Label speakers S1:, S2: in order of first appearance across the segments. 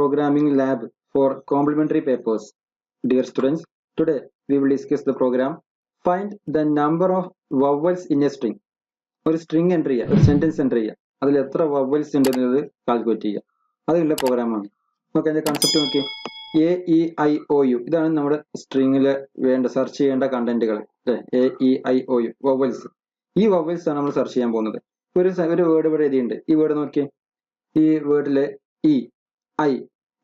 S1: programming lab for complementary papers. Dear students, today we will discuss the program find the number of vowels in a string. ഒരു string enter ചെയ്യുക, ഒരു sentence enter ചെയ്യുക, അതിൽ എത്ര vowels ഉണ്ടെന്നത് calculate ചെയ്യുക. അതിനുള്ള പ്രോഗ്രാമാണ്. നോക്കി അതിന്റെ കൺസെപ്റ്റ് നോക്കി. AEIOU ഇതാണ് നമ്മുടെ സ്ട്രിങ്ങിൽ വേണ്ട സെർച്ച് ചെയ്യേണ്ട കണ്ടന്റുകൾ. AEIOU vowels. ഈ വവൽസ് ആണ് നമ്മൾ സെർച്ച് ചെയ്യാൻ പോകുന്നത്. ഒരു വേർഡ് ഇവിടെ എഴുതിയുണ്ട്. ഈ വേർഡ് നോക്കിയേ. ഈ വേർഡിലെ ഇ ഐ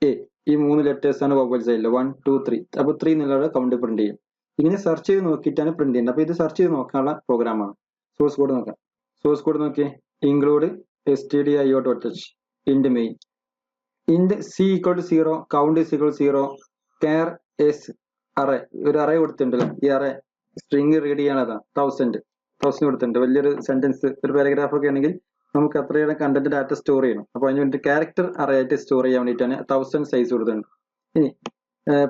S1: എ ഈ 3 ലെറ്റേഴ്സ് ആണ് വവൽസ് ആയില്ല. 1 2 3. അപ്പൊ 3 എന്നുള്ള കൗണ്ട് പ്രിന്റ് ചെയ്യും. ഇങ്ങനെ സെർച്ച് ചെയ്ത് നോക്കിയിട്ടാണ് പ്രിന്റ് ചെയ്യുന്നത്. അപ്പൊ ഇത് സെർച്ച് ചെയ്ത് നോക്കാനുള്ള പ്രോഗ്രാമാണ്. സോഴ്സ് കോഡ് നോക്കാം. സോഴ്സ് കോഡ് നോക്കിയേ. Include stdio.h int main int c equal to 0 count is equal to 0 char s array ഒരു അറേ കൊടുത്തിട്ടുണ്ടല്ലോ. ഈ അറേ സ്ട്രിങ് റീഡ് ചെയ്യാനതാ 1000 കൊടുത്തിട്ടുണ്ട്. വലിയൊരു സെന്റൻസ് ഒരു പാരഗ്രാഫ് ഒക്കെ ആണെങ്കിൽ നമുക്ക് അത്രയുടെ കണ്ടന്റ് ഡാറ്റ സ്റ്റോർ ചെയ്യണം. അപ്പൊ അതിന് വേണ്ടി ക്യാരക്ടർ അറേ ആയിട്ട് സ്റ്റോർ ചെയ്യാൻ വേണ്ടിയിട്ടാണ് 1000 സൈസ് കൊടുത്തിട്ടുണ്ട്. ഇനി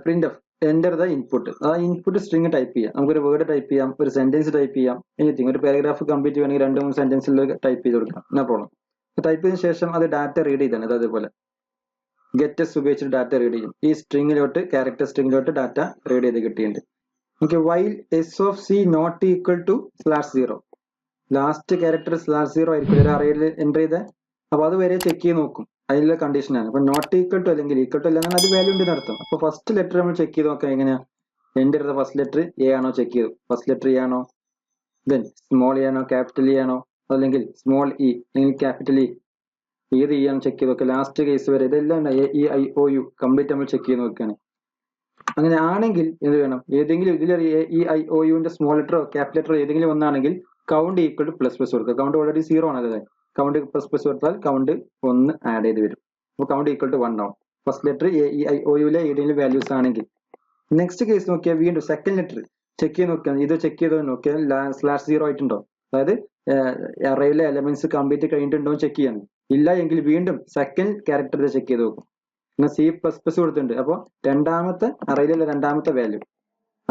S1: print of enter the input. ആ ഇൻപുട്ട് സ്ട്രിങ് ടൈപ്പ് ചെയ്യാം. നമുക്കൊരു വേർഡ് ടൈപ്പ് ചെയ്യാം, ഒരു സെന്റൻസ് ടൈപ്പ് ചെയ്യാം, എനിത്തിങ് ഒരു പാരഗ്രാഫ് കംപ്ലീറ്റ് ചെയ്യണമെങ്കിൽ 2-3 സെന്റൻസിൽ ടൈപ്പ് ചെയ്ത് കൊടുക്കാം. No problem. ടൈപ്പ് ചെയ്തതിനു ശേഷം അത് ഡാറ്റ റീഡ് ചെയ്താണ്. അതേപോലെ ഗെറ്റസ് ഉപയോഗിച്ചിട്ട് ഡാറ്റ റീഡ് ചെയ്യും. ഈ സ്ട്രിങ്ങിലോട്ട് ക്യാരക്ടർ സ്ട്രിങ്ങിലോട്ട് ഡാറ്റ റീഡ് ചെയ്ത് കിട്ടിയിട്ടുണ്ട്. Okay. While s of c not equal to /0 last character /0 ആയിരിക്കും ഒരു അറേയിൽ എൻ്റർ ചെയ്ത്. അപ്പൊ അത് വരെ ചെക്ക് ചെയ്ത് നോക്കും. അതിലുള്ള കണ്ടീഷനാണ്. അപ്പൊ നോട്ട് ഈക്വൽ ടു അല്ലെങ്കിൽ ഈക്വൽ ടു അല്ലെങ്കിൽ അത് വാല്യൂ ഉണ്ട് അർത്ഥം. അപ്പൊ ഫസ്റ്റ് ലെറ്റർ നമ്മൾ ചെക്ക് ചെയ്ത് നോക്കാം. എങ്ങനെയാ എൻ്റർ ചെയ്ത ഫസ്റ്റ് ലെറ്റർ എ ആണോ ചെക്ക് ചെയ്തു. ഫസ്റ്റ് ലെറ്റർ എ ആണോ, ദെൻ സ്മോൾ എ ആണോ, ക്യാപിറ്റൽ ഇ ആണോ, അല്ലെങ്കിൽ സ്മോൾ ഇ അല്ലെങ്കിൽ ക്യാപിറ്റൽ ഇ, ഏത് ഇ ആണ് ചെക്ക് ചെയ്ത് നോക്കുക. ലാസ്റ്റ് കേസ് വരെ ഇതെല്ലാം AEIOU കംപ്ലീറ്റ് നമ്മൾ ചെക്ക് ചെയ്ത് നോക്കുകയാണ്. അങ്ങനെ ആണെങ്കിൽ എന്ത് വേണം, ഏതെങ്കിലും ഇതിൽ AEIOUന്റെ സ്മോൾ ലെറ്ററോ ക്യാപിറ്റൽ ലെറ്ററോ ഏതെങ്കിലും ഒന്നാണെങ്കിൽ കൗണ്ട് ഈക്വൽ ടു ++ കൊടുക്കുക. കൗണ്ട് ഓൾറെഡി 0 ആണല്ലേ. കൗണ്ട് ++ കൊടുത്താൽ കൗണ്ട് 1 ആഡ് ചെയ്ത് വരും. അപ്പോൾ കൗണ്ട് ഈക്വൽ ടു 1 ആവും. ഫസ്റ്റ് ലെറ്റർ AEIOUലെ ഏതെങ്കിലും വാല്യൂസ് ആണെങ്കിൽ. നെക്സ്റ്റ് കേസ് നോക്കിയാൽ വീണ്ടും സെക്കൻഡ് ലെറ്റർ ചെക്ക് ചെയ്ത് നോക്കിയാൽ ഇത് ചെക്ക് ചെയ്ത് നോക്കിയാൽ /0 ആയിട്ടുണ്ടോ, അതായത് അറേയിലെ എലമെന്റ്സ് കംപ്ലീറ്റ് കഴിഞ്ഞിട്ടുണ്ടോ ചെക്ക് ചെയ്യണം. ഇല്ല എങ്കിൽ വീണ്ടും സെക്കൻഡ് ക്യാരക്ടർ ചെക്ക് ചെയ്ത് നോക്കും. പിന്നെ C++ കൊടുത്തിട്ടുണ്ട്. അപ്പോൾ രണ്ടാമത്തെ അറേയിലെ രണ്ടാമത്തെ വാല്യൂ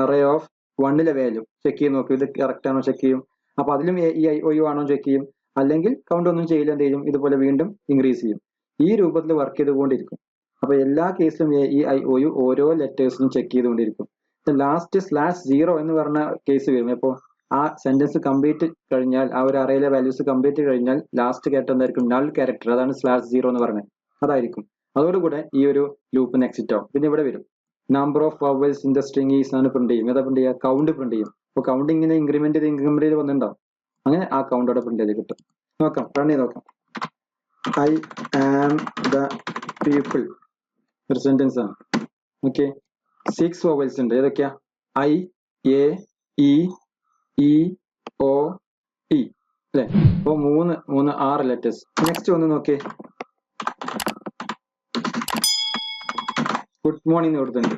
S1: അറേ ഓഫ് 1ലെ വാല്യൂ ചെക്ക് ചെയ്ത് നോക്കും. ഇത് കറക്റ്റ് ആണോ ചെക്ക് ചെയ്യും. അപ്പൊ അതിലും AEIOU ആണോ ചെക്ക് ചെയ്യും. അല്ലെങ്കിൽ കൗണ്ട് ഒന്നും ചെയ്യില്ല, എന്ത് ചെയ്യും, ഇതുപോലെ വീണ്ടും ഇൻക്രീസ് ചെയ്യും. ഈ രൂപത്തിൽ വർക്ക് ചെയ്തുകൊണ്ടിരിക്കും. അപ്പൊ എല്ലാ കേസിലും AEIOU ഓരോ ലെറ്റേഴ്സിനും ചെക്ക് ചെയ്തുകൊണ്ടിരിക്കും. ലാസ്റ്റ് /0 എന്ന് പറഞ്ഞ കേസ് വരും. അപ്പോൾ ആ സെന്റൻസ് കംപ്ലീറ്റ് കഴിഞ്ഞാൽ, ആ ഒരു അറേയിലെ വാല്യൂസ് കംപ്ലീറ്റ് കഴിഞ്ഞാൽ ലാസ്റ്റ് ക്യാരക്ടർ എന്തായിരിക്കും, നൾ ക്യാരക്ടർ, അതാണ് /0 എന്ന് പറഞ്ഞത്, അതായിരിക്കും. അതോടുകൂടെ ഈ ഒരു ലൂപ്പിന് എക്സിറ്റ് ആവും. പിന്നെ ഇവിടെ വരും number of vowels in the string is ആണ് പ്രിന്റ് ചെയ്യും. ഏതാ പ്രിന്റ് ചെയ്യുക, കൗണ്ട് പ്രിന്റ് ചെയ്യും. അപ്പോൾ കൗണ്ട് ഇങ്ങനെ ഇൻക്രിമെന്റ് ചെയ്ത് വന്നിട്ടുണ്ടാവും. അങ്ങനെ ആ കൗണ്ടോടെ പ്രിന്റ് ചെയ്ത് കിട്ടും. നോക്കാം, റൺ ചെയ്ത് നോക്കാം. ഐ ആം ദ പീപ്പിൾ ഒരു സെന്റൻസ് ആണ്. ഓക്കെ. 6 വവൽസ് ഉണ്ട്. ഏതൊക്കെയാ, I A E E O E അല്ലെ. അപ്പൊ 6 ലെറ്റേഴ്സ്. നെക്സ്റ്റ് ഒന്ന് നോക്കിയേ. ഗുഡ് മോർണിംഗ് കൊടുത്തിട്ടുണ്ട്.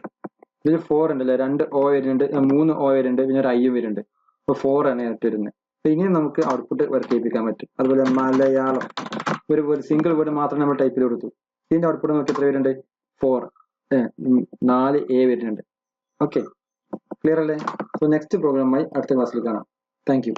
S1: ഇതിൽ 4 ഉണ്ടല്ലേ, 2 O വരുന്നുണ്ട്, 3 O വരുന്നുണ്ട്, പിന്നെ ഒരു I വരുന്നുണ്ട്. അപ്പൊ 4 ആണ് ആയിട്ട് വരുന്നത്. അപ്പൊ ഇനി നമുക്ക് ഔട്ട്പുട്ട് വർക്ക് ചെയ്യിപ്പിക്കാൻ പറ്റും. അതുപോലെ മലയാളം ഒരു സിംഗിൾ വേർഡ് മാത്രം നമ്മൾ ടൈപ്പ് ചെയ്ത് കൊടുത്തു. ഇതിന്റെ ഔട്ട്പുട്ട് നോക്കി എത്ര വരുന്നുണ്ട്, 4 4 A വരുന്നുണ്ട്. ഓക്കെ, ക്ലിയർ അല്ലേ. സോ നെക്സ്റ്റ് പ്രോഗ്രാമായി അടുത്ത ക്ലാസ്സിൽ കാണാം. Thank you.